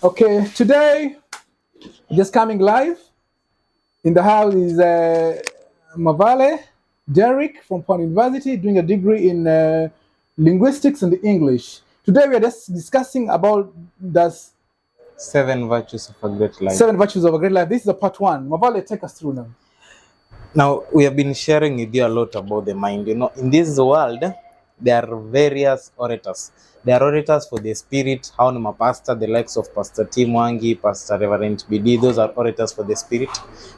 Okay, today, just coming live in the house is Mavale Derek from Pond University, doing a degree in linguistics and English. Today, we are just discussing about the Seven virtues of a great life. seven virtues of a great life. This is a part one. Mavale, take us through now. Now, we have been sharing with you a lot about the mind. In this world, there are various orators. There are orators for the spirit. How my pastor, the likes of Pastor Tim Wangi, Pastor Reverend BD, those are orators for the spirit.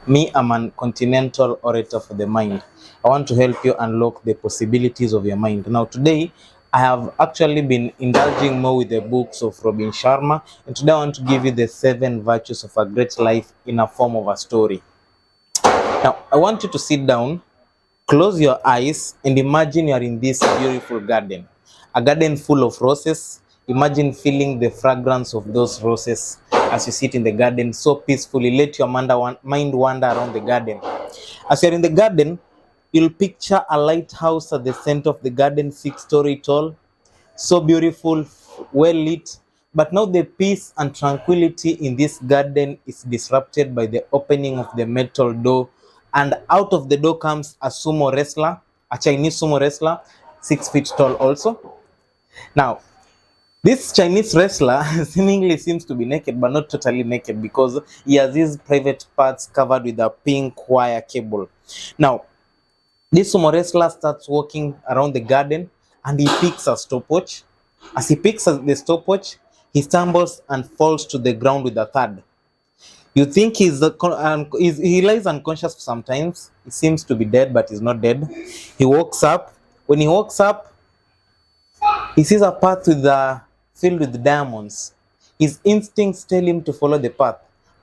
Me, I'm an continental orator for the mind. I want to help you unlock the possibilities of your mind. Now, today, I have actually been indulging more with the books of Robin Sharma, and today I want to give you the seven virtues of a great life in a form of a story. Now, I want you to sit down, close your eyes, and imagine you are in this beautiful garden. A garden full of roses. Imagine feeling the fragrance of those roses as you sit in the garden so peacefully. Let your mind wander around the garden. As you're in the garden, you'll picture a lighthouse at the center of the garden, 6-story tall, so beautiful, well lit. But now the peace and tranquility in this garden is disrupted by the opening of the metal door, and out of the door comes a sumo wrestler, a Chinese sumo wrestler, 6 feet tall also. Now, this Chinese wrestler seemingly seems to be naked, but not totally naked, because he has his private parts covered with a pink wire cable. Now, this sumo wrestler starts walking around the garden and he picks a stopwatch. As he picks the stopwatch, he stumbles and falls to the ground with a thud. You think he lies unconscious sometimes. He seems to be dead, but he's not dead. He walks up. When he walks up, he sees a path filled with diamonds. His instincts tell him to follow the path.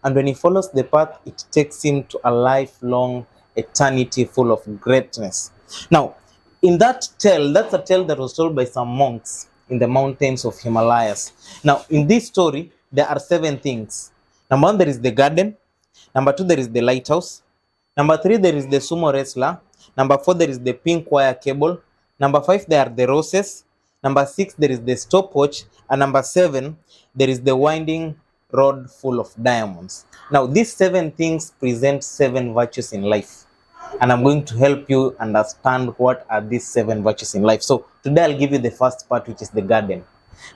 And when he follows the path, it takes him to a lifelong eternity full of greatness. Now, in that tale, that's a tale that was told by some monks in the mountains of Himalayas. Now, in this story, there are seven things. Number one, there is the garden. Number two, there is the lighthouse. Number three, there is the sumo wrestler. Number four, there is the pink wire cable. Number five, there are the roses. Number six, there is the stopwatch. And number seven, there is the winding road full of diamonds. Now, these seven things present seven virtues in life. And I'm going to help you understand what are these seven virtues in life. So today I'll give you the first part, which is the garden.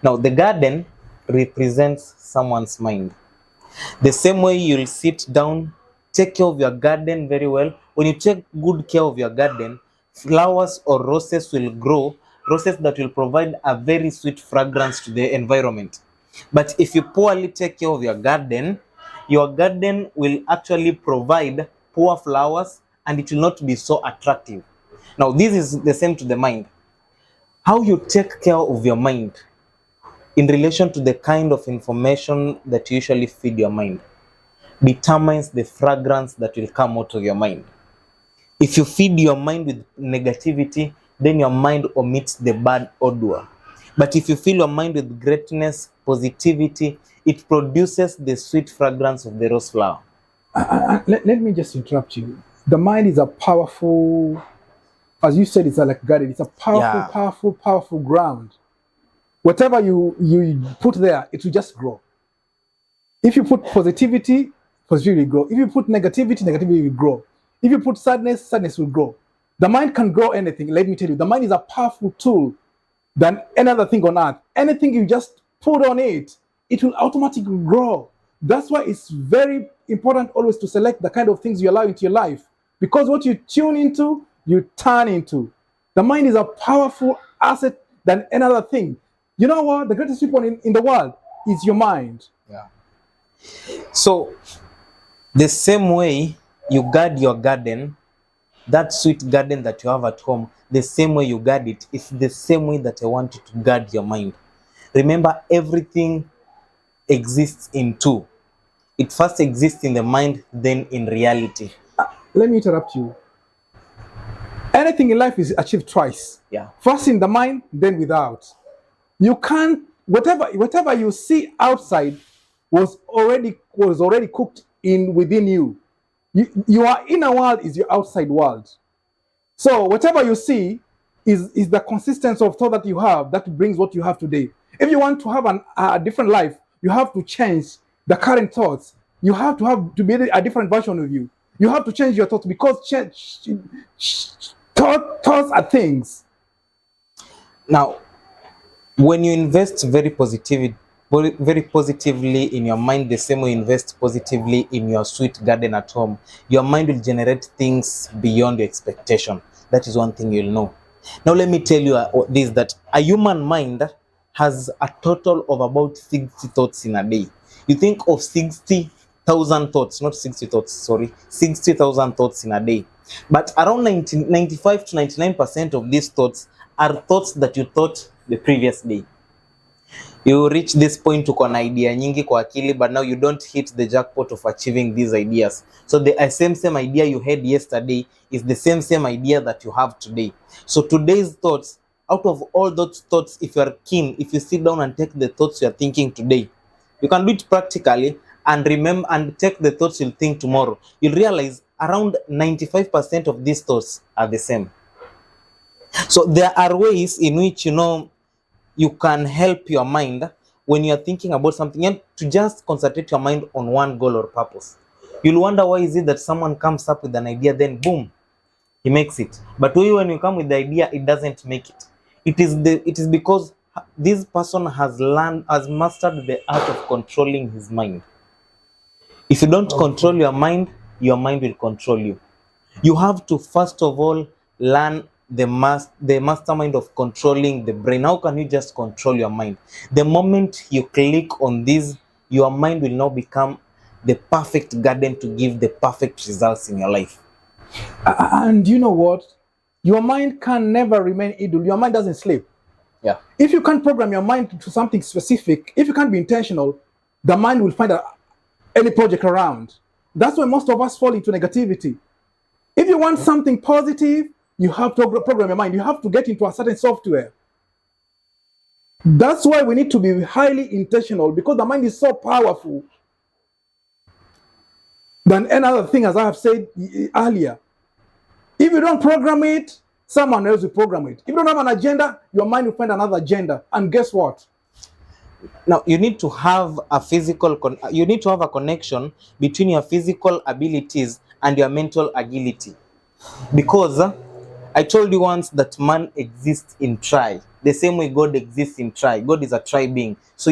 Now, the garden represents someone's mind. The same way you'll sit down, take care of your garden very well. When you take good care of your garden, flowers or roses will grow, roses that will provide a very sweet fragrance to the environment. But if you poorly take care of your garden will actually provide poor flowers and it will not be so attractive. Now, this is the same to the mind. How you take care of your mind in relation to the kind of information that you usually feed your mind determines the fragrance that will come out of your mind. If you feed your mind with negativity, then your mind omits the bad odor. But if you fill your mind with greatness, positivity, it produces the sweet fragrance of the rose flower. Let me just interrupt you. The mind is a powerful, as you said, it's like garden. It's a powerful ground. Whatever you put there, it will just grow. If you put positivity will grow. If you put negativity will grow. If you put sadness will grow. The mind can grow anything. Let me tell you, the mind is a powerful tool than any other thing on earth. Anything you just put on it, it will automatically grow. That's why it's very important always to select the kind of things you allow into your life. Because what you tune into, you turn into. The mind is a powerful asset than any other thing. You know what? The greatest weapon in the world is your mind. Yeah. So, the same way you guard your garden, that sweet garden that you have at home, the same way you guard it is the same way that I want you to guard your mind. Remember, everything exists in two. It first exists in the mind, then in reality. Let me interrupt you. Anything in life is achieved twice. Yeah. First in the mind, then without. You can't, whatever you see outside was already cooked in within you. Your inner world is your outside world. So whatever you see is the consistency of thought that you have that brings what you have today. If you want to have a different life, you have to change the current thoughts. You have to be a different version of you. You have to change your thoughts because thoughts are things. Now, when you invest very positively in your mind, the same way you invest positively in your sweet garden at home, your mind will generate things beyond your expectation. That is one thing you'll know. Now, let me tell you this, that a human mind has a total of about 60 thoughts in a day. You think of 60,000 thoughts, not 60 thoughts, sorry, 60,000 thoughts in a day. But around 95 to 99% of these thoughts are thoughts that you thought the previous day. You reach this point to an idea nyingi kwa akili, but now you don't hit the jackpot of achieving these ideas. So the same idea you had yesterday is the same idea that you have today. So today's thoughts, out of all those thoughts, if you are keen, if you sit down and take the thoughts you are thinking today, you can do it practically and remember and take the thoughts you'll think tomorrow. You'll realize around 95% of these thoughts are the same. So there are ways in which, you can help your mind when you're thinking about something and to just concentrate your mind on one goal or purpose. You'll wonder why is it that someone comes up with an idea, then boom, he makes it. But when you come with the idea, it doesn't make it. It is because this person has mastered the art of controlling his mind. If you don't control your mind will control you. You have to first of all learn the mastermind of controlling the brain. How can you just control your mind? The moment you click on this, your mind will now become the perfect garden to give the perfect results in your life. And you know what? Your mind can never remain idle. Your mind doesn't sleep. Yeah. If you can't program your mind to something specific, if you can't be intentional, the mind will find any project around. That's why most of us fall into negativity. If you want something positive, you have to program your mind. You have to get into a certain software. That's why we need to be highly intentional, because the mind is so powerful than any other thing, as I have said earlier. If you don't program it, someone else will program it. If you don't have an agenda, your mind will find another agenda. And guess what? Now, you need to have a connection between your physical abilities and your mental agility. Because I told you once that man exists in tri, the same way God exists in tri. God is a tri being. So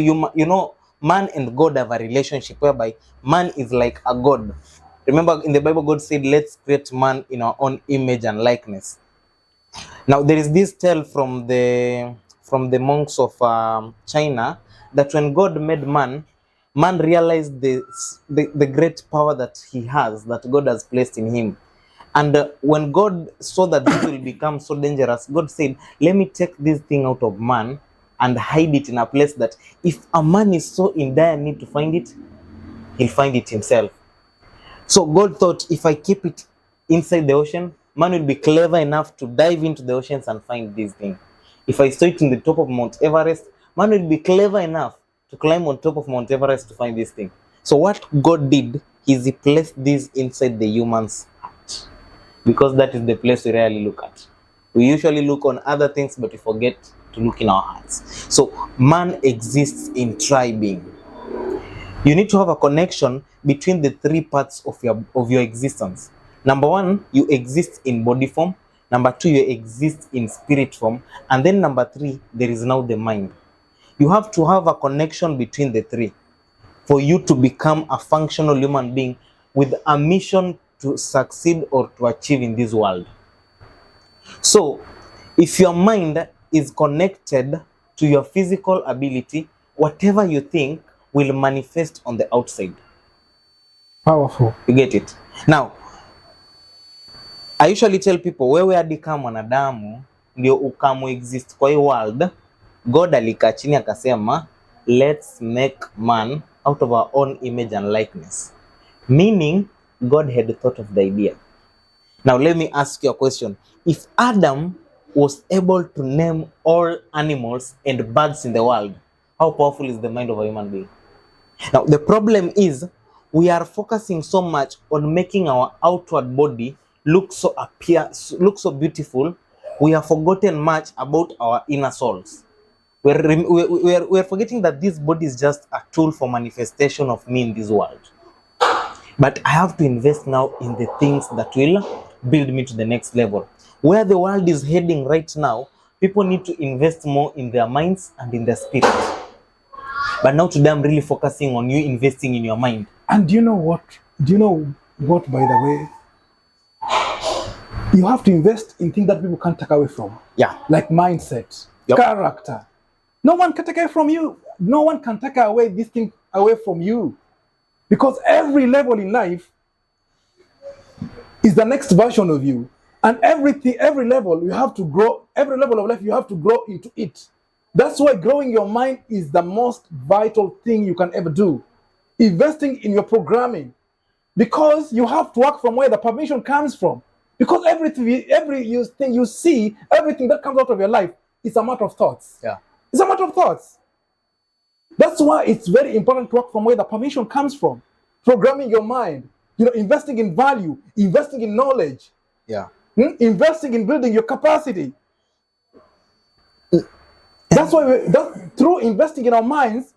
man and God have a relationship whereby man is like a God. Remember in the Bible, God said, let's create man in our own image and likeness. Now there is this tale from the monks of China, that when God made man realized the great power that he has, that God has placed in him. And when God saw that this will become so dangerous, God said, let me take this thing out of man and hide it in a place that if a man is so in dire need to find it, he'll find it himself. So God thought, if I keep it inside the ocean, man will be clever enough to dive into the oceans and find this thing. If I store it in the top of Mount Everest, man will be clever enough to climb on top of Mount Everest to find this thing. So what God did is he placed this inside the human's heart, because that is the place we rarely look at. We usually look on other things, but we forget to look in our hearts. So man exists in tri-being. You need to have a connection between the three parts of your existence. Number one, you exist in body form. Number two, you exist in spirit form. And then number three, there is now the mind. You have to have a connection between the three for you to become a functional human being with a mission to succeed or to achieve in this world. So, if your mind is connected to your physical ability, whatever you think will manifest on the outside. Powerful. You get it? Now, I usually tell people, wewe hadi kama mwanadamu ndio ukamu exist kwa hii world, God alikaa chini akasema, let's make man out of our own image and likeness. Meaning, God had thought of the idea. Now, let me ask you a question. If Adam was able to name all animals and birds in the world, how powerful is the mind of a human being? Now, the problem is we are focusing so much on making our outward body look so beautiful. We have forgotten much about our inner souls. We're forgetting that this body is just a tool for manifestation of me in this world. But I have to invest now in the things that will build me to the next level. Where the world is heading right now, people need to invest more in their minds and in their spirit. But now today I'm really focusing on you investing in your mind. And do you know what? By the way, you have to invest in things that people can't take away from. Yeah. Like mindset, character. No one can take away from you. No one can take away this thing away from you. Because every level in life is the next version of you. And every level you have to grow, every level of life you have to grow into it. That's why growing your mind is the most vital thing you can ever do. Investing in your programming. Because you have to work from where the permission comes from. Because everything you see, everything that comes out of your life is a matter of thoughts. Yeah. It's a matter of thoughts. That's why it's very important to work from where the permission comes from. Programming your mind, investing in value, investing in knowledge. Yeah. Investing in building your capacity. That's why through investing in our minds,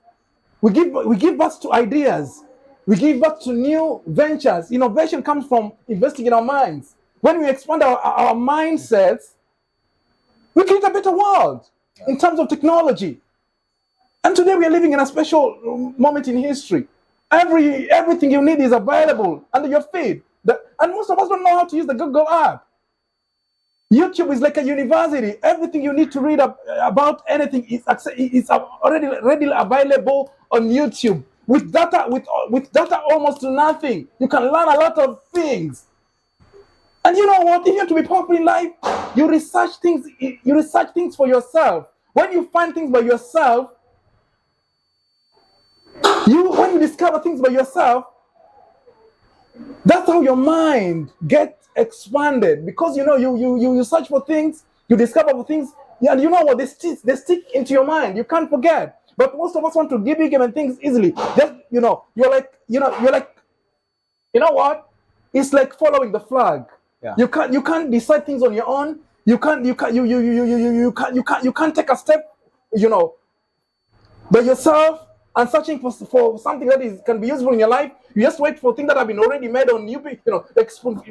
we give birth to ideas. We give birth to new ventures. Innovation comes from investing in our minds. When we expand our mindsets, we create a better world in terms of technology. And today we are living in a special moment in history. Everything you need is available under your feet. And most of us don't know how to use the Google app. YouTube is like a university. Everything you need to read about anything is already readily available on YouTube. With data almost to nothing, you can learn a lot of things. And you know what? If you want to be powerful in life, you research things. You research things for yourself. When you find things by yourself, when you discover things by yourself, that's how your mind gets expanded. Because you search for things, you discover for things, and you know what? They stick into your mind. You can't forget. But most of us want to be given things easily. Just you're like, you know what? It's like following the flag. Yeah. You can't decide things on your own. You can't take a step, by yourself and searching for something that can be useful in your life. You just wait for things that have been already made on you. Like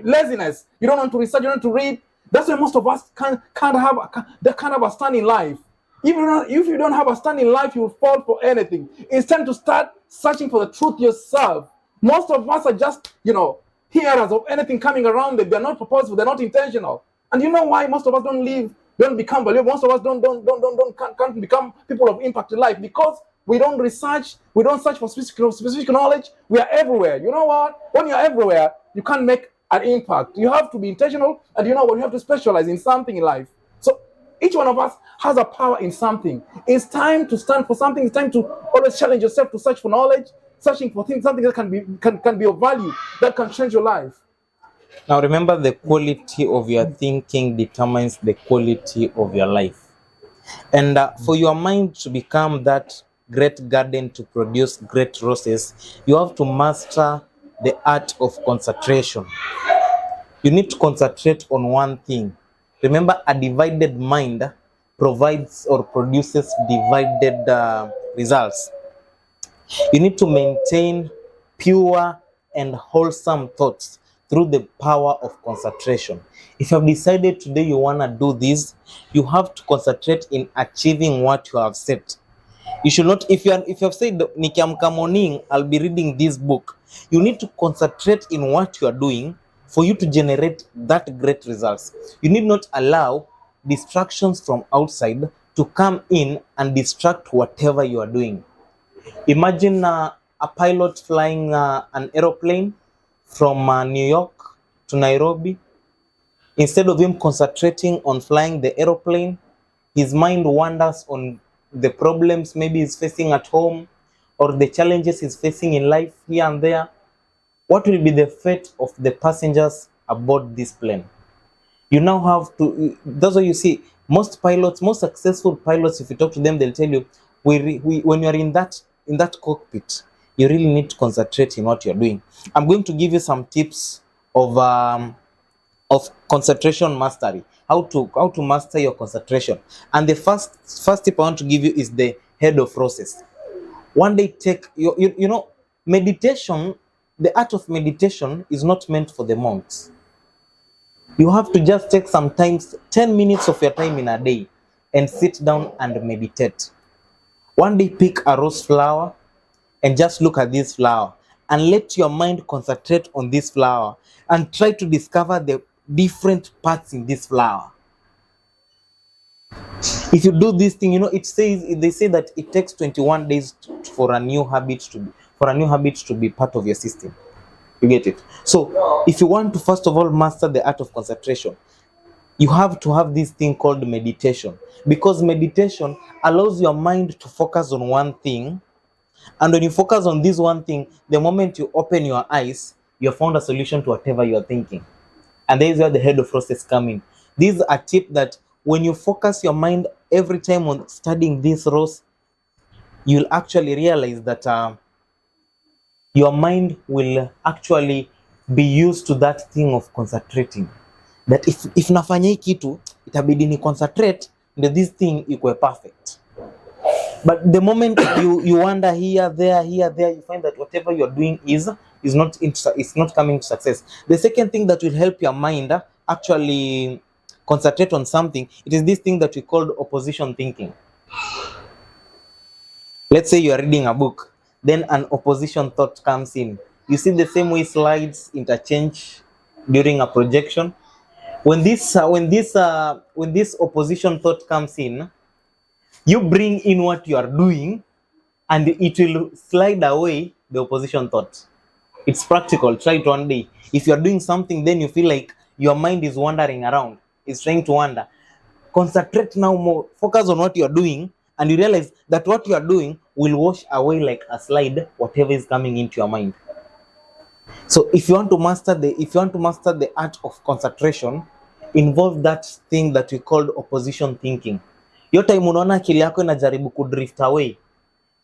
laziness. You don't want to research. You don't want to read. That's why most of us can't have a stand in life. If you don't have a stand in life, you will fall for anything. It's time to start searching for the truth yourself. Most of us are just, hearers of anything coming around them. They're not purposeful. They're not intentional. And you know why most of us don't become valuable? Most of us can't become people of impact in life because we don't research. We don't search for specific knowledge. We are everywhere. You know what? When you're everywhere, you can't make an impact. You have to be intentional, and you have to specialize in something in life. So each one of us has a power in something. It's time to stand for something. It's time to always challenge yourself to search for knowledge, searching for something that can be of value, that can change your life. Now remember, the quality of your thinking determines the quality of your life. And for your mind to become that great garden to produce great roses, you have to master the art of concentration. You need to concentrate on one thing. Remember, a divided mind provides or produces divided results. You need to maintain pure and wholesome thoughts through the power of concentration. If you have decided today you want to do this, you have to concentrate in achieving what you have set. You should not, if you have said, nikiamka morning, I'll be reading this book, you need to concentrate in what you are doing for you to generate that great results. You need not allow distractions from outside to come in and distract whatever you are doing. Imagine a pilot flying an aeroplane from New York to Nairobi. Instead of him concentrating on flying the aeroplane, his mind wanders on the problems maybe he's facing at home or the challenges he's facing in life here and there. What will be the fate of the passengers aboard this plane? You now have to, that's why you see most successful pilots, if you talk to them, they'll tell you, when you're in that cockpit, you really need to concentrate in what you're doing. I'm going to give you some tips of concentration mastery. how to master your concentration. And the first tip I want to give you is the head of process. One day take you know, meditation, the art of meditation is not meant for the monks. You have to just take sometimes 10 minutes of your time in a day and sit down and meditate. One day pick a rose flower and just look at this flower and let your mind concentrate on this flower and try to discover the different parts in this flower. If you do this thing, you know, they say that it takes 21 days for a new habit to be part of your system. You get it? So if you want to first of all master the art of concentration, you have to have this thing called meditation, because meditation allows your mind to focus on one thing. And when you focus on this one thing, the moment you open your eyes, you have found a solution to whatever you are thinking. And there is where the head of process come in. This is a tip that when you focus your mind every time on studying this rose, you'll actually realize that your mind will actually be used to that thing of concentrating. That if nafanya hii kitu, itabidi ni concentrate, ndio this thing ikuwe perfect. But the moment you wander here, there, you find that whatever you're doing is not coming to success. The second thing that will help your mind actually concentrate on something, it is this thing that we call opposition thinking. Let's say you are reading a book, then an opposition thought comes in. You see the same way slides interchange during a projection. When this opposition thought comes in, you bring in what you are doing and it will slide away the opposition thought. It's practical. Try it one day. If you're doing something, then you feel like your mind is wandering around, it's trying to wander. Concentrate now more. Focus on what you're doing, and you realize that what you are doing will wash away like a slide whatever is coming into your mind. So if you want to master the art of concentration, involve that thing that we call opposition thinking. Your time unaona akili yako inajaribu kudrift away,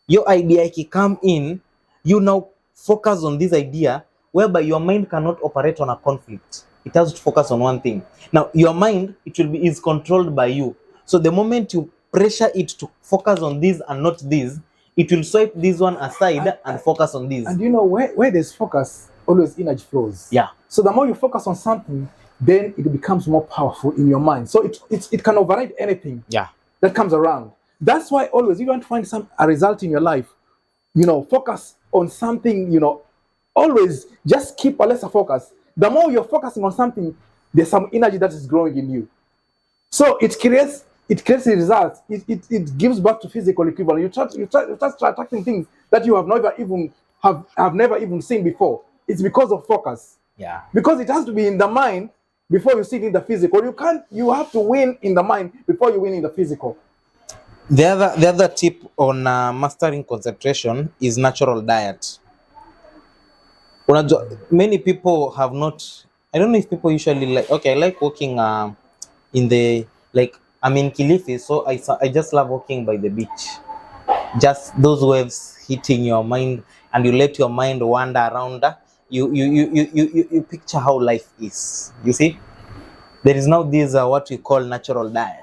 your idea ikikam in, you now focus on this idea, whereby your mind cannot operate on a conflict. It has to focus on one thing. Now your mind, is controlled by you. So the moment you pressure it to focus on this and not this, it will swipe this one aside and focus on this. And you know, where there's focus, always energy flows. Yeah. So the more you focus on something, then it becomes more powerful in your mind. So it can override anything. Yeah. That comes around. That's why always, if you want to find a result in your life, you know, focus on something, you know, always just keep a lesser focus. The more you're focusing on something, there's some energy that is growing in you. So it creates the results. It gives back to physical equivalent. You start attracting things that you have never even seen before. It's because of focus. Yeah. Because it has to be in the mind before you see it in the physical. You have to win in the mind before you win in the physical. The other tip on mastering concentration is natural diet. Many people have not. I don't know if people usually like. Okay, I like walking in the, like, I'm in Kilifi, so I just love walking by the beach. Just those waves hitting your mind, and you let your mind wander around. You picture how life is. You see, there is now this what we call natural diet.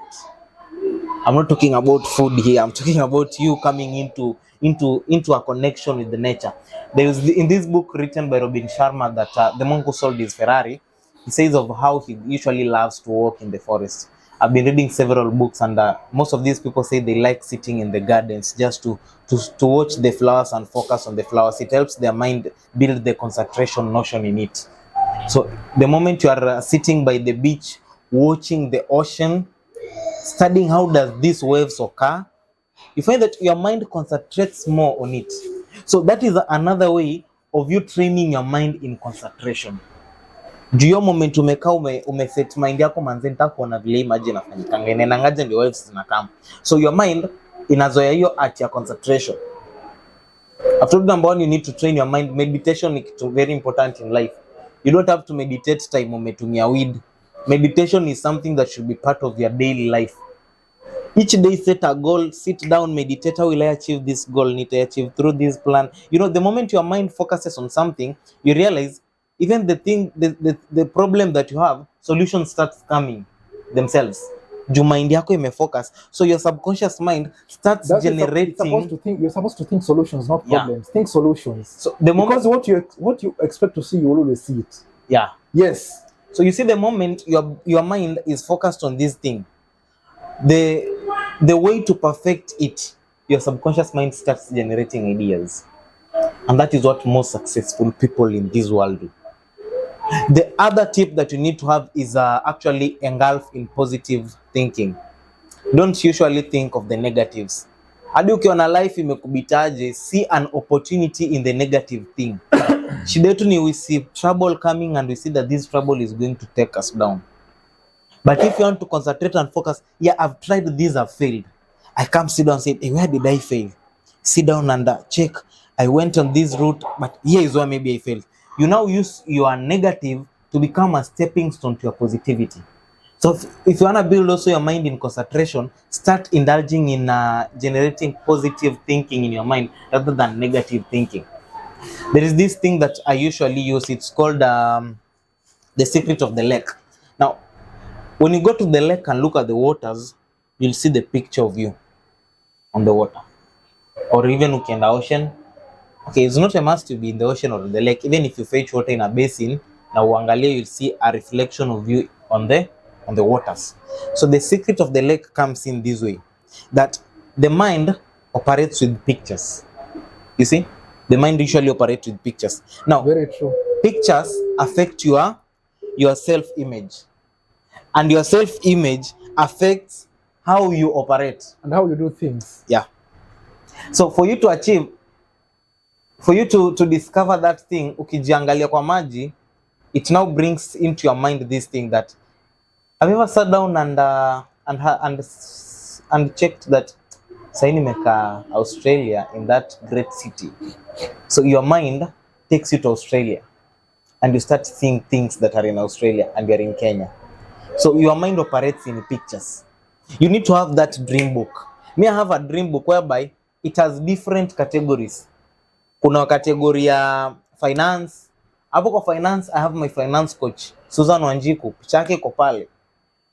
I'm not talking about food here. I'm talking about you coming into a connection with the nature. There is in this book written by Robin Sharma that the monk who sold his Ferrari, he says of how he usually loves to walk in the forest. I've been reading several books, and most of these people say they like sitting in the gardens just to watch the flowers and focus on the flowers. It helps their mind build the concentration notion in it. So the moment you are sitting by the beach, watching the ocean, studying how does these waves occur, you find that your mind concentrates more on it. So that is another way of you training your mind in concentration. Do your moment umeka umeset mind yako manze nitakuona vile imagine inafanyika nenangaje ndio waves zinakam. So your mind inazoea hiyo at your concentration. After number one, you need to train your mind. Meditation is very important in life. You don't have to meditate time umetumia weed. Meditation is something that should be part of your daily life. Each day set a goal, sit down, meditate. How will I achieve this goal? Need to achieve through this plan. You know, the moment your mind focuses on something, you realize even the problem that you have, solution starts coming. themselves. Juu mind yako imefocus, so your subconscious mind starts generating. You're supposed to think solutions, not problems. Think solutions. So the moment, because what you expect to see, you will always see it. Yeah. Yes. So you see, the moment your mind is focused on this thing, the way to perfect it, your subconscious mind starts generating ideas, and that is what most successful people in this world do. The other tip that you need to have is actually engulf in positive thinking. Don't usually think of the negatives. Hadi ukiona life imekubitaje, see an opportunity in the negative thing. Shida yetu ni we see trouble coming and we see that this trouble is going to take us down. But if you want to concentrate and focus, yeah, I've tried this, I've failed. I come sit down and say, hey, where did I fail? Sit down and check. I went on this route, but here is where maybe I failed. You now use your negative to become a stepping stone to your positivity. So if you want to build also your mind in concentration, start indulging in generating positive thinking in your mind rather than negative thinking. There is this thing that I usually use. It's called the secret of the lake. Now, when you go to the lake and look at the waters, you'll see the picture of you on the water. Or even ukienda ocean. Okay, it's not a must to be in the ocean or in the lake. Even if you fetch water in a basin, now uangalie, you'll see a reflection of you on the waters. So the secret of the lake comes in this way, that the mind operates with pictures. You see, the mind usually operates with pictures. Now, very true. Pictures affect your self-image, and your self-image affects how you operate and how you do things. Yeah. So for you to achieve, for you to discover that thing, ukijiangalia kwa maji, it now brings into your mind this thing that, have you ever sat down and checked that sahi nimeka Australia in that great city? So your mind takes you to Australia and you start seeing things that are in Australia and you're in Kenya. So your mind operates in pictures. You need to have that dream book. Me, I have a dream book whereby it has different categories. Kuna category ya finance. Hapo kwa finance, I have my finance coach, Susan Wanjiku, picha yake iko pale.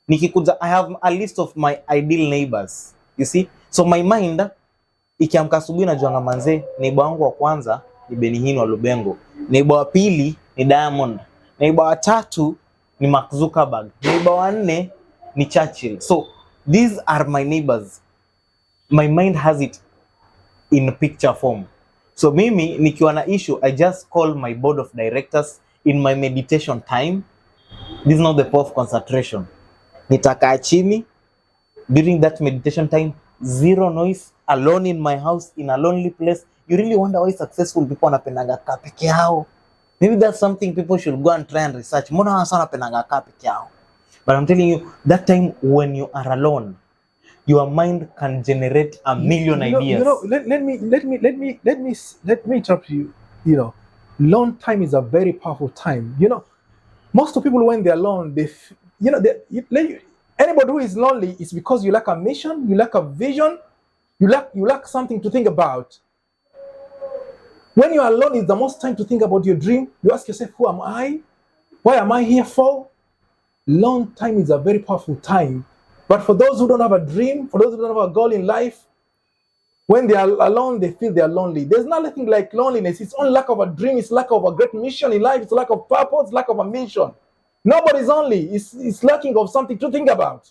Nikikuja, I have a list of my ideal neighbors. You see? So my mind, ikiamka asubuhi najuanga manze, neighbor wangu wa kwanza ni Benihino wa Lubengo. Neighbor wa pili ni Diamond. Neighbor wa tatu ni Mark Zuckerberg. Neighbor wa nne ni Churchill. So these are my neighbors. My mind has it in picture form. So mimi nikiwa na issue, I just call my board of directors in my meditation time. This is not the power of concentration. Nitakaa chini during that meditation time, zero noise, alone in my house, in a lonely place. You really wonder why successful people wanapendanga kaa peke yao. Maybe that's something people should go and try and research. Mbona wasa wanapendanga kaa peke yao? But I'm telling you, that time when you are alone, your mind can generate a million ideas. Let me interrupt you. Alone time is a very powerful time. Most of people when they're alone, anybody who is lonely is because you lack a mission, you lack a vision, you lack something to think about. When you are alone, it's the most time to think about your dream. You ask yourself, who am I? Why am I here for? Long time is a very powerful time. But for those who don't have a dream, for those who don't have a goal in life, when they are alone, they feel they are lonely. There's nothing like loneliness. It's only lack of a dream. It's lack of a great mission in life. It's lack of purpose, lack of a mission. Nobody's lonely. It's lacking of something to think about.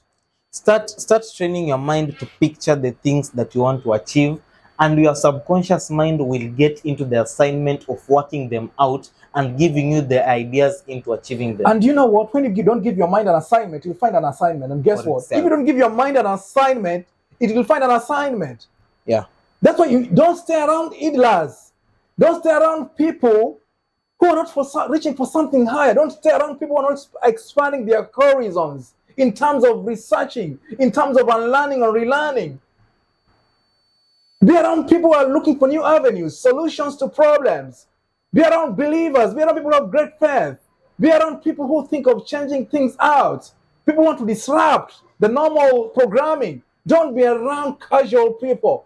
Start training your mind to picture the things that you want to achieve, and your subconscious mind will get into the assignment of working them out and giving you the ideas into achieving them. And you know what? When you don't give your mind an assignment, you'll find an assignment. And guess what? If you don't give your mind an assignment, it will find an assignment. Yeah. That's why you don't stay around idlers. Don't stay around people who are not reaching for something higher. Don't stay around people who are not expanding their horizons in terms of researching, in terms of unlearning or relearning. Be around people who are looking for new avenues, solutions to problems. Be around believers. Be around people who have great faith. Be around people who think of changing things out. People want to disrupt the normal programming. Don't be around casual people.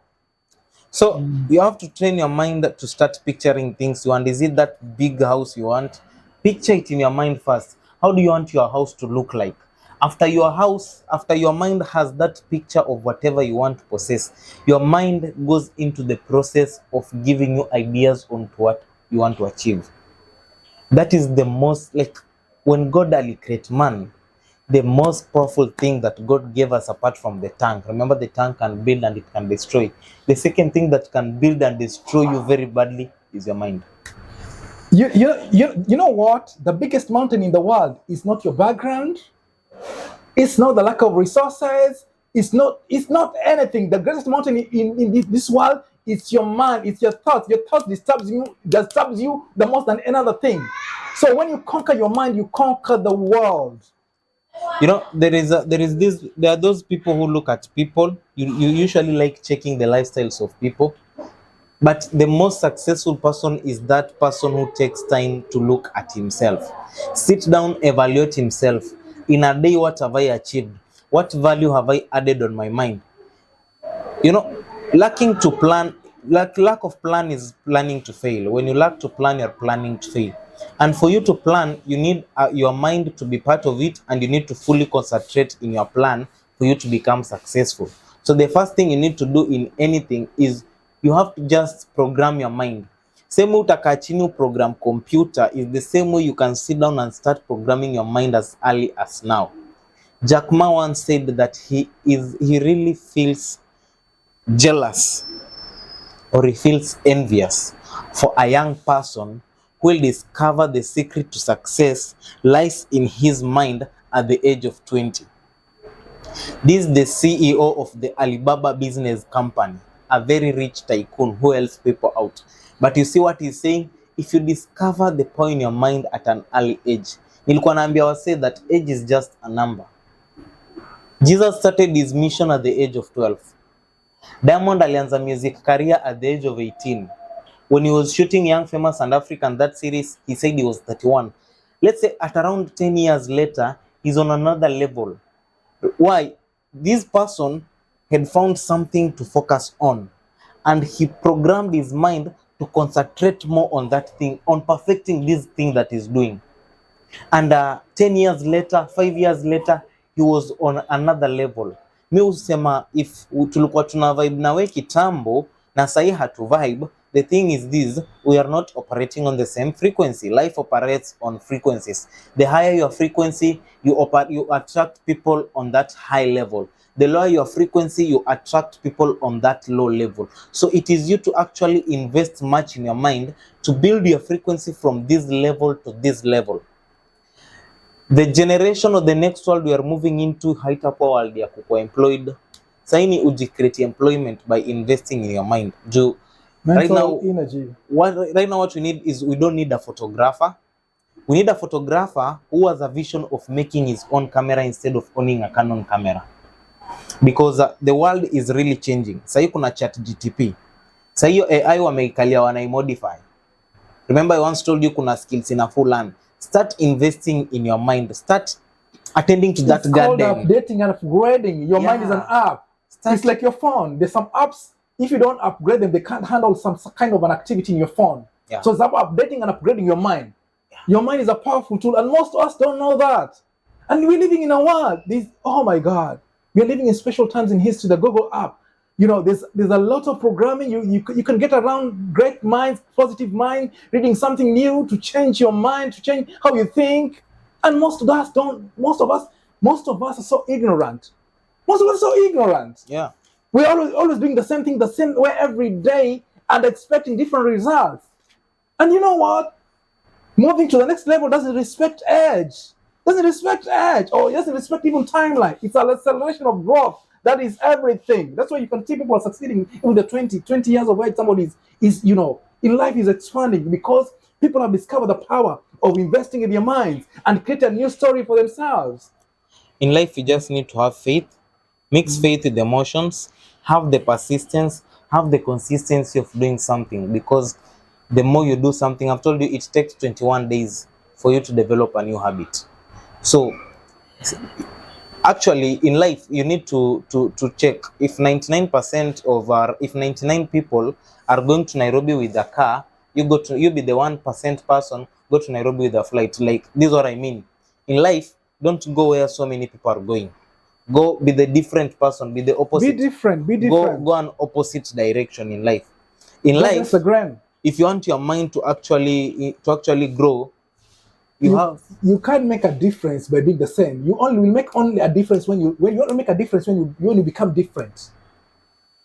So you have to train your mind to start picturing things you want. Is it that big house you want? Picture it in your mind first. How do you want your house to look like? After your house, after your mind has that picture of whatever you want to possess, your mind goes into the process of giving you ideas on what you want to achieve. That is the most, like, when God ali create man, the most powerful thing that God gave us apart from the tank. Remember, the tank can build and it can destroy. The second thing that can build and destroy you very badly is your mind. You know what? The biggest mountain in the world is not your background. It's not the lack of resources. It's not anything. The greatest mountain in this world is your mind. It's your thoughts. Your thoughts disturbs you the most than another thing. So when you conquer your mind, you conquer the world. You know, there are those people who look at people. You usually like checking the lifestyles of people. But the most successful person is that person who takes time to look at himself. Sit down, evaluate himself. In a day, what have I achieved? What value have I added on my mind? You know, lacking to plan, lack of plan is planning to fail. When you lack to plan, you're planning to fail. And for you to plan, you need your mind to be part of it, and you need to fully concentrate in your plan for you to become successful. So the first thing you need to do in anything is you have to just program your mind. Same way utakaa chini program computer is the same way you can sit down and start programming your mind as early as now. Jack Ma once said that he really feels jealous, or he feels envious for a young person who will discover the secret to success lies in his mind at the age of 20. This is the CEO of the Alibaba business company, a very rich tycoon who helps people out. But you see what he's saying? If you discover the power in your mind at an early age, nilikuwa naambia wase that age is just a number. Jesus started his mission at the age of 12. Diamond alianza music career at the age of 18. When he was shooting Young, Famous and African, that series, he said he was 31. Let's say at around 10 years later, he's on another level. Why? This person had found something to focus on, and he programmed his mind to concentrate more on that thing, on perfecting this thing that he's doing. And 10 years later, 5 years later, he was on another level. Mi husema if tulikuwa tuna vibe nawe kitambo na sahi hatu vibe, the thing is this, we are not operating on the same frequency. Life operates on frequencies. The higher your frequency, you attract people on that high level. The lower your frequency, you attract people on that low level. So it is you to actually invest much in your mind to build your frequency from this level to this level. The generation of the next world we are moving into, haitakuwa world ya kukuwa employed. Saini ujicreate employment by investing in your mind. Right now, energy. Right now what we need is, we don't need a photographer. We need a photographer who has a vision of making his own camera instead of owning a Canon camera. Because the world is really changing. Sahi kuna ChatGPT. Sahi AI wameikalia wanaimodify. Remember I once told you kuna skills in a full learn. Start investing in your mind. Start attending to that garden. It's called updating and upgrading. Your mind is an app. It's like your phone. There's some apps, if you don't upgrade them, they can't handle some kind of an activity in your phone. Yeah. So it's about updating and upgrading your mind. Yeah. Your mind is a powerful tool, and most of us don't know that. And we're living in a world. Oh my God, we're living in special times in history. The Google app, you know, there's a lot of programming. You can get around great minds, positive mind, reading something new to change your mind, to change how you think. And most of us are so ignorant. Most of us are so ignorant. Yeah. We're always doing the same thing, the same way every day, and expecting different results. And you know what? Moving to the next level doesn't respect age. Or doesn't respect even timeline. It's an acceleration of growth. That is everything. That's why you can see people are succeeding in the 20 years of age. Somebody is in life is expanding because people have discovered the power of investing in their minds and create a new story for themselves. In life, you just need to have faith, mix faith with emotions, have the persistence, have the consistency of doing something, because the more you do something, I've told you it takes 21 days for you to develop a new habit. So actually in life you need to check if 99 people are going to Nairobi with a car, you be the 1% person, go to Nairobi with a flight. Like, this is what I mean. In life, don't go where so many people are going. Go be the different person, be the opposite. Be different. Go an opposite direction in life. In That's life, the grand. if you want your mind to actually grow, you can't make a difference by being the same. You only will make only a difference when you only make a difference when you become different.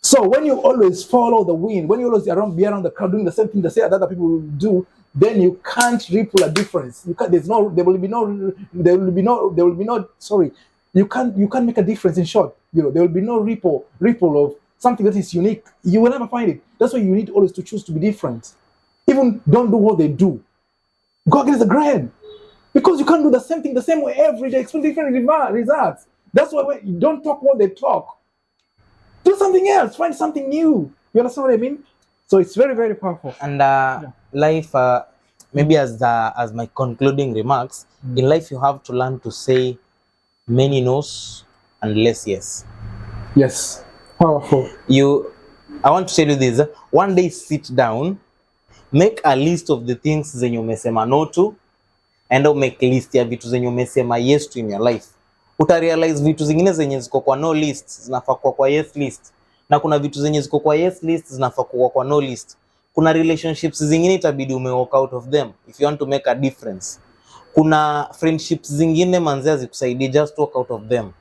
So when you always follow the wind, when you always be around the crowd doing the same thing that other people will do, then you can't ripple a difference. You can't. There will be no. Sorry, you can't make a difference. In short, there will be no ripple of something that is unique. You will never find it. That's why you need always to choose to be different. Even don't do what they do. Go against the grain, because you can't do the same thing the same way every day. Expect different results. That's why you don't talk what they talk. Do something else. Find something new. You understand what I mean? So it's very, very powerful. And life, maybe as my concluding remarks, in life you have to learn to say many no's and less yes. Yes, powerful. I want to tell you this. One day sit down, make a list of the things zenye umesema no to, and make list ya vitu zenye umesema yes to in your life. Utarealize vitu zingine zenye ziko kwa no list zinafaa kwa yes list, na kuna vitu zenye ziko kwa yes list zinafaa kwa no list. Kuna relationships zingine itabidi walk out of them if you want to make a difference. Kuna friendships zingine manzia zikusaidie, just walk out of them.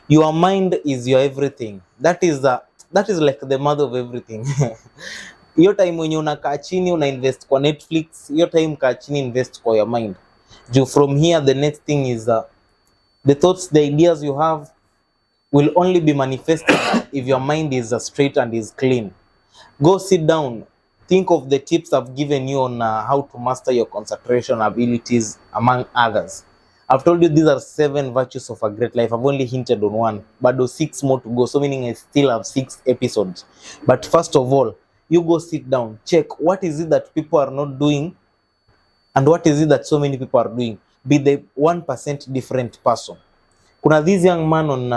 Your mind is your everything. That is like the mother of everything. Hiyo time when unakaa chini una invest kwa Netflix, hiyo time kaa chini invest kwa your mind. From here the next thing is the thoughts, the ideas you have will only be manifested if your mind is straight and is clean. Go sit down. Think of the tips I've given you on how to master your concentration abilities, among others. I've told you these are 7 virtues of a great life. I've only hinted on 1, but there's 6 more to go. So meaning I still have 6 episodes. But first of all, you go sit down, check what is it that people are not doing and what is it that so many people are doing. Be the 1% different person. Kuna this young man on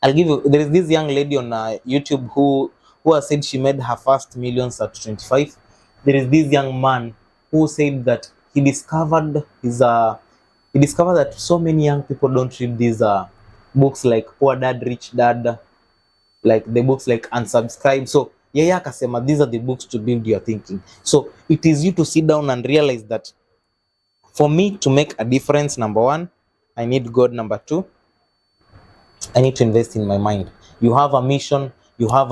there is this young lady on YouTube who has said she made her first millions at 25. There is this young man who said that he discovered that so many young people don't read these books like Poor Dad, Rich Dad, like the books like Unsubscribe. So yeye akasema these are the books to build your thinking. So it is you to sit down and realize that for me to make a difference, number 1, I need God. Number 2, I need to invest in my mind. You have a mission, you have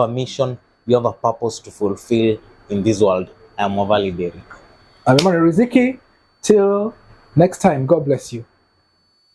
a purpose to fulfill in this world. I am Ovali Derrick. I'm Emmanuel Riziki. Till next time, God bless you.